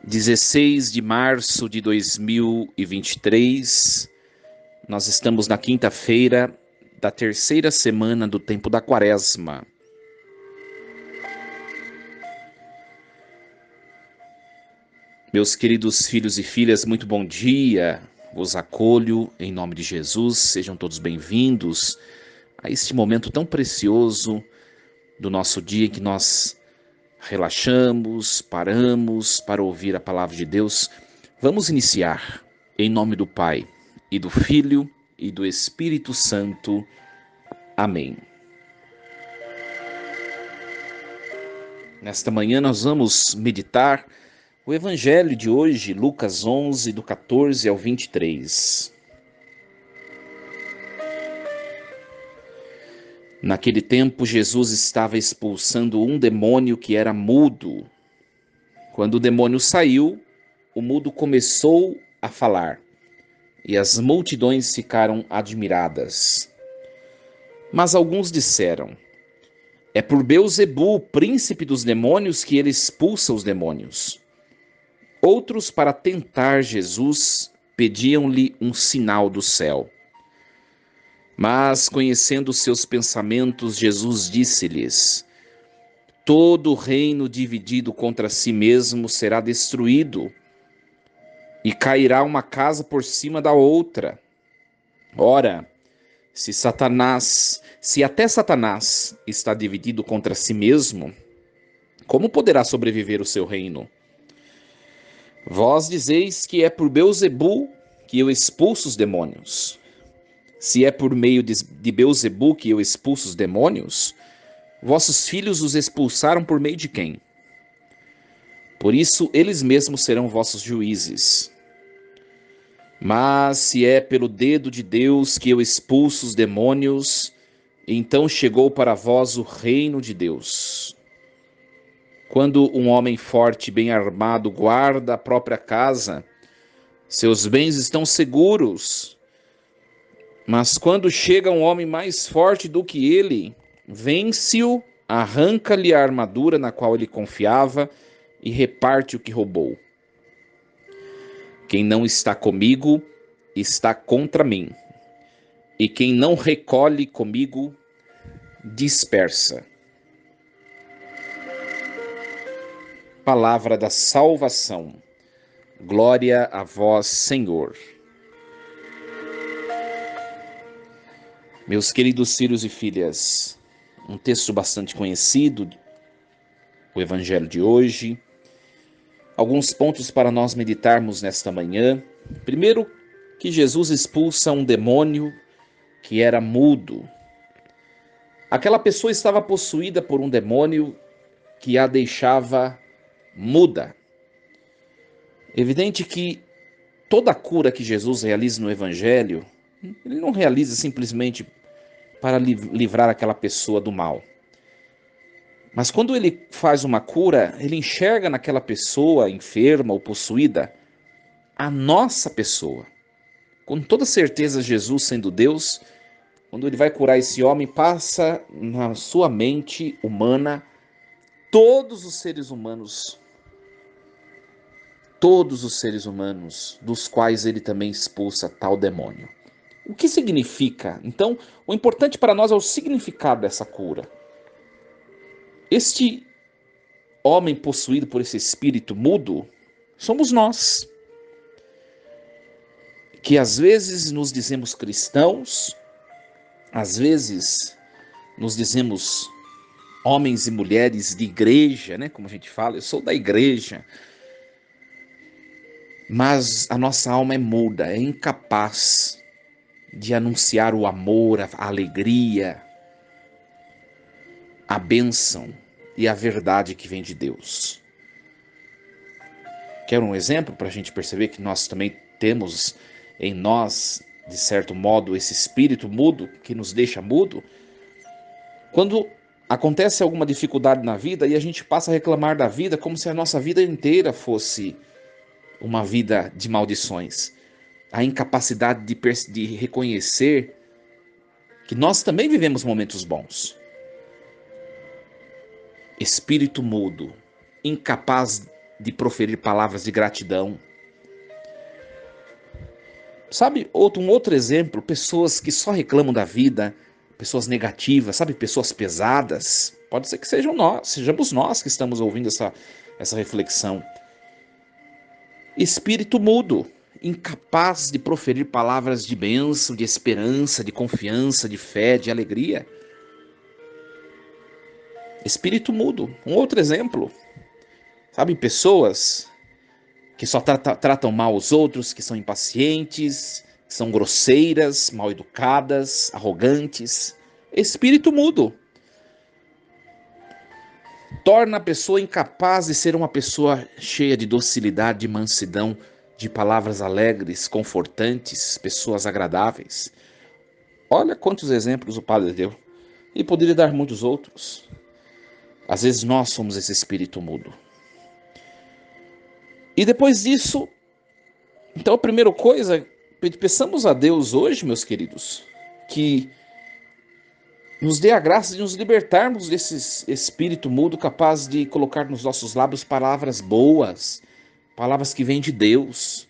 16 de março de 2023, nós estamos na quinta-feira da terceira semana do tempo da Quaresma. Meus queridos filhos e filhas, muito bom dia. Os acolho em nome de Jesus, sejam todos bem-vindos a este momento tão precioso do nosso dia em que nós relaxamos, paramos para ouvir a palavra de Deus. Vamos iniciar em nome do Pai, e do Filho, e do Espírito Santo. Amém. Nesta manhã nós vamos meditar o Evangelho de hoje, Lucas 11, do 14 ao 23. Naquele tempo, Jesus estava expulsando um demônio que era mudo. Quando o demônio saiu, o mudo começou a falar, e as multidões ficaram admiradas. Mas alguns disseram: é por Beelzebu, príncipe dos demônios, que ele expulsa os demônios. Outros, para tentar Jesus, pediam-lhe um sinal do céu. Mas, conhecendo seus pensamentos, Jesus disse-lhes: todo reino dividido contra si mesmo será destruído, e cairá uma casa por cima da outra. Ora, se até Satanás está dividido contra si mesmo, como poderá sobreviver o seu reino? Vós dizeis que é por Beelzebu que eu expulso os demônios. Se é por meio de Beelzebu que eu expulso os demônios, vossos filhos os expulsaram por meio de quem? Por isso eles mesmos serão vossos juízes. Mas se é pelo dedo de Deus que eu expulso os demônios, então chegou para vós o reino de Deus. Quando um homem forte, bem armado, guarda a própria casa, seus bens estão seguros. Mas quando chega um homem mais forte do que ele, vence-o, arranca-lhe a armadura na qual ele confiava e reparte o que roubou. Quem não está comigo, está contra mim. E quem não recolhe comigo, dispersa. Palavra da salvação. Glória a vós, Senhor. Meus queridos filhos e filhas, um texto bastante conhecido, o Evangelho de hoje. Alguns pontos para nós meditarmos nesta manhã. Primeiro, que Jesus expulsa um demônio que era mudo. Aquela pessoa estava possuída por um demônio que a deixava muda. Evidente que toda a cura que Jesus realiza no Evangelho, ele não realiza simplesmente para livrar aquela pessoa do mal. Mas quando ele faz uma cura, ele enxerga naquela pessoa enferma ou possuída a nossa pessoa. Com toda certeza, Jesus, sendo Deus, quando ele vai curar esse homem, passa na sua mente humana todos os seres humanos dos quais ele também expulsa tal demônio. O que significa? Então, o importante para nós é o significado dessa cura. Este homem possuído por esse espírito mudo somos nós, que às vezes nos dizemos cristãos, às vezes nos dizemos homens e mulheres de igreja, né? Como a gente fala, eu sou da igreja. Mas a nossa alma é muda, é incapaz de anunciar o amor, a alegria, a bênção e a verdade que vem de Deus. Quer um exemplo para a gente perceber que nós também temos em nós, de certo modo, esse espírito mudo que nos deixa mudo? Quando acontece alguma dificuldade na vida e a gente passa a reclamar da vida como se a nossa vida inteira fosse uma vida de maldições. A incapacidade de reconhecer que nós também vivemos momentos bons. Espírito mudo, incapaz de proferir palavras de gratidão. Sabe, um outro exemplo, pessoas que só reclamam da vida, pessoas negativas, sabe, pessoas pesadas. Pode ser que sejamos nós que estamos ouvindo essa reflexão. Espírito mudo, incapaz de proferir palavras de bênção, de esperança, de confiança, de fé, de alegria. Espírito mudo. Um outro exemplo, sabe, pessoas que só tratam mal os outros, que são impacientes, que são grosseiras, mal educadas, arrogantes. Espírito mudo. Torna a pessoa incapaz de ser uma pessoa cheia de docilidade, de mansidão, de palavras alegres, confortantes, pessoas agradáveis. Olha quantos exemplos o Padre deu. E poderia dar muitos outros. Às vezes nós somos esse espírito mudo. E depois disso, então a primeira coisa, peçamos a Deus hoje, meus queridos, que nos dê a graça de nos libertarmos desse espírito mudo capaz de colocar nos nossos lábios palavras boas, palavras que vêm de Deus,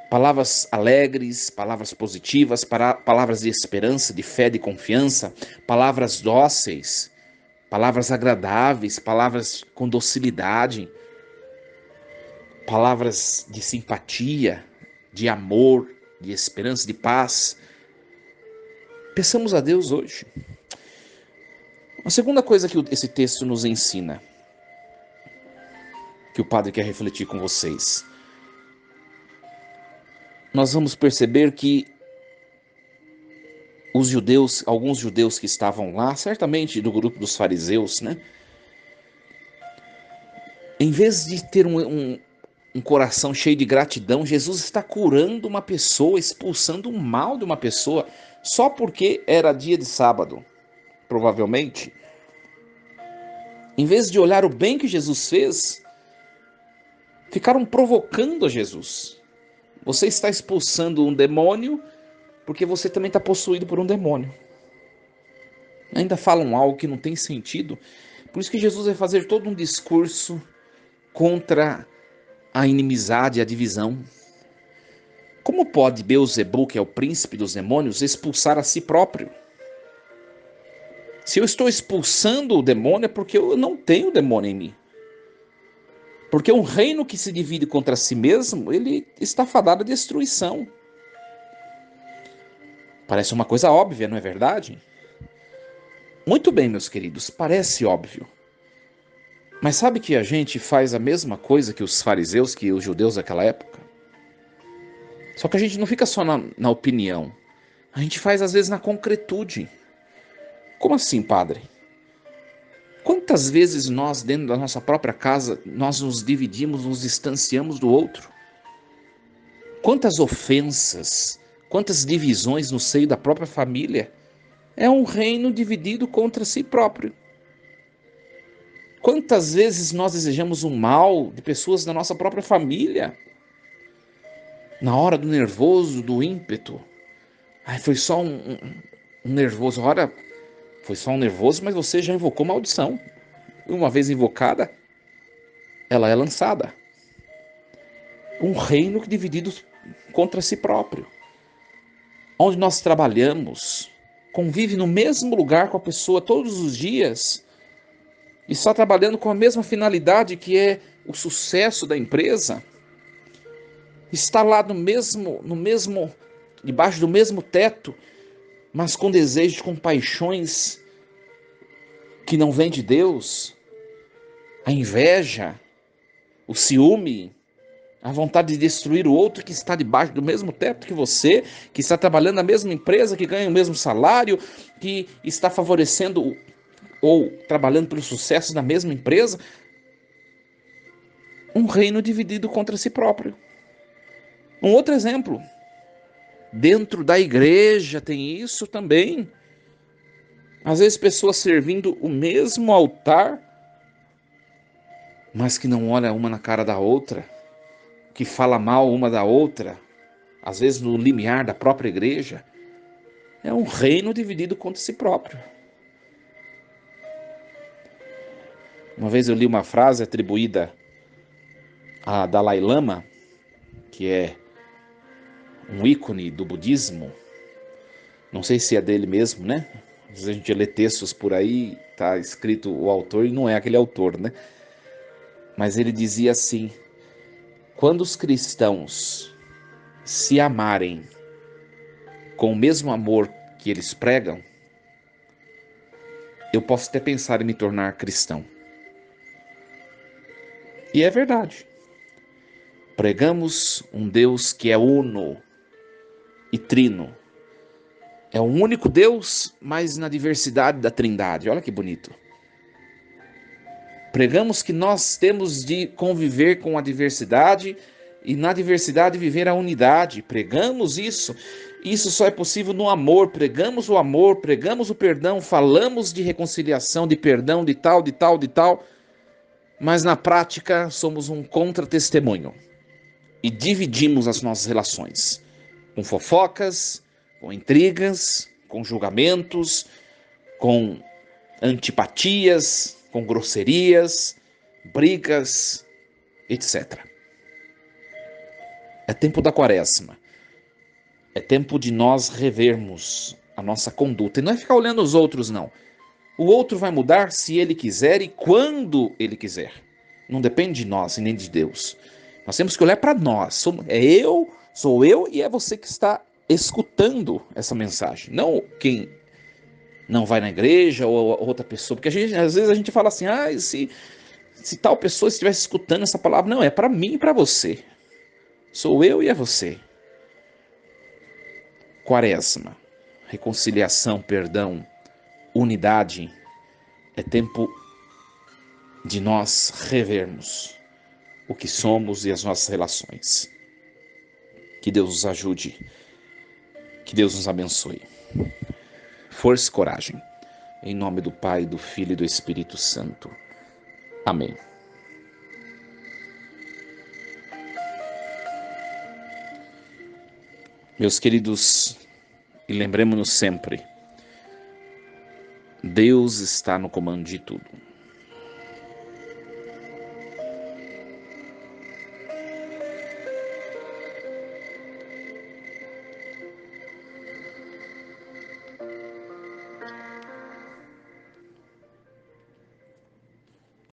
palavras alegres, palavras positivas, palavras de esperança, de fé, de confiança, palavras dóceis, palavras agradáveis, palavras com docilidade, palavras de simpatia, de amor, de esperança, de paz. Peçamos a Deus hoje. A segunda coisa que esse texto nos ensina, que o Padre quer refletir com vocês, nós vamos perceber que alguns judeus que estavam lá, certamente do grupo dos fariseus, né? Em vez de ter um coração cheio de gratidão, Jesus está curando uma pessoa, expulsando o mal de uma pessoa, só porque era dia de sábado, provavelmente. Em vez de olhar o bem que Jesus fez, ficaram provocando a Jesus. Você está expulsando um demônio porque você também está possuído por um demônio. Ainda falam algo que não tem sentido. Por isso que Jesus vai fazer todo um discurso contra a inimizade, a divisão. Como pode Beelzebul, que é o príncipe dos demônios, expulsar a si próprio? Se eu estou expulsando o demônio é porque eu não tenho demônio em mim. Porque um reino que se divide contra si mesmo, ele está fadado à destruição. Parece uma coisa óbvia, não é verdade? Muito bem, meus queridos, parece óbvio. Mas sabe que a gente faz a mesma coisa que os fariseus, que os judeus daquela época? Só que a gente não fica só na opinião. A gente faz às vezes na concretude. Como assim, padre? Quantas vezes nós, dentro da nossa própria casa, nós nos dividimos, nos distanciamos do outro? Quantas ofensas, quantas divisões no seio da própria família? É um reino dividido contra si próprio. Quantas vezes nós desejamos o mal de pessoas da nossa própria família? Na hora do nervoso, do ímpeto. Ai, foi só um nervoso. Ora, foi só um nervoso, mas você já invocou maldição. Uma vez invocada, ela é lançada. Um reino dividido contra si próprio. Onde nós trabalhamos, convive no mesmo lugar com a pessoa todos os dias, e está trabalhando com a mesma finalidade, que é o sucesso da empresa, está lá debaixo do mesmo teto, mas com desejos, com paixões que não vêm de Deus, a inveja, o ciúme, a vontade de destruir o outro que está debaixo do mesmo teto que você, que está trabalhando na mesma empresa, que ganha o mesmo salário, que está favorecendo ou trabalhando pelo sucesso da mesma empresa. Um reino dividido contra si próprio. Um outro exemplo, dentro da igreja tem isso também. Às vezes pessoas servindo o mesmo altar, mas que não olha uma na cara da outra, que fala mal uma da outra, às vezes no limiar da própria igreja. É um reino dividido contra si próprio. Uma vez eu li uma frase atribuída A Dalai Lama, que é um ícone do budismo, não sei se é dele mesmo, né? Às vezes a gente lê textos por aí, tá escrito o autor e não é aquele autor, né? Mas ele dizia assim: quando os cristãos se amarem com o mesmo amor que eles pregam, eu posso até pensar em me tornar cristão. E é verdade. Pregamos um Deus que é uno e trino. É um único Deus, mas na diversidade da Trindade. Olha que bonito. Pregamos que nós temos de conviver com a diversidade e na diversidade viver a unidade. Pregamos isso. Isso só é possível no amor. Pregamos o amor, pregamos o perdão, falamos de reconciliação, de perdão, de tal, de tal, de tal. Mas na prática somos um contra-testemunho e dividimos as nossas relações com fofocas, com intrigas, com julgamentos, com antipatias, com grosserias, brigas, etc. É tempo da quaresma. É tempo de nós revermos a nossa conduta. E não é ficar olhando os outros, não. O outro vai mudar se ele quiser e quando ele quiser. Não depende de nós e nem de Deus. Nós temos que olhar para nós. Sou eu e é você que está escutando essa mensagem. Não quem não vai na igreja ou outra pessoa. Porque às vezes a gente fala assim, se tal pessoa estivesse escutando essa palavra. Não, é para mim e para você. Sou eu e é você. Quaresma, reconciliação, perdão, unidade. É tempo de nós revermos o que somos e as nossas relações. Que Deus nos ajude, que Deus nos abençoe. Força e coragem. Em nome do Pai, do Filho e do Espírito Santo. Amém. Meus queridos, e lembremos-nos sempre, Deus está no comando de tudo.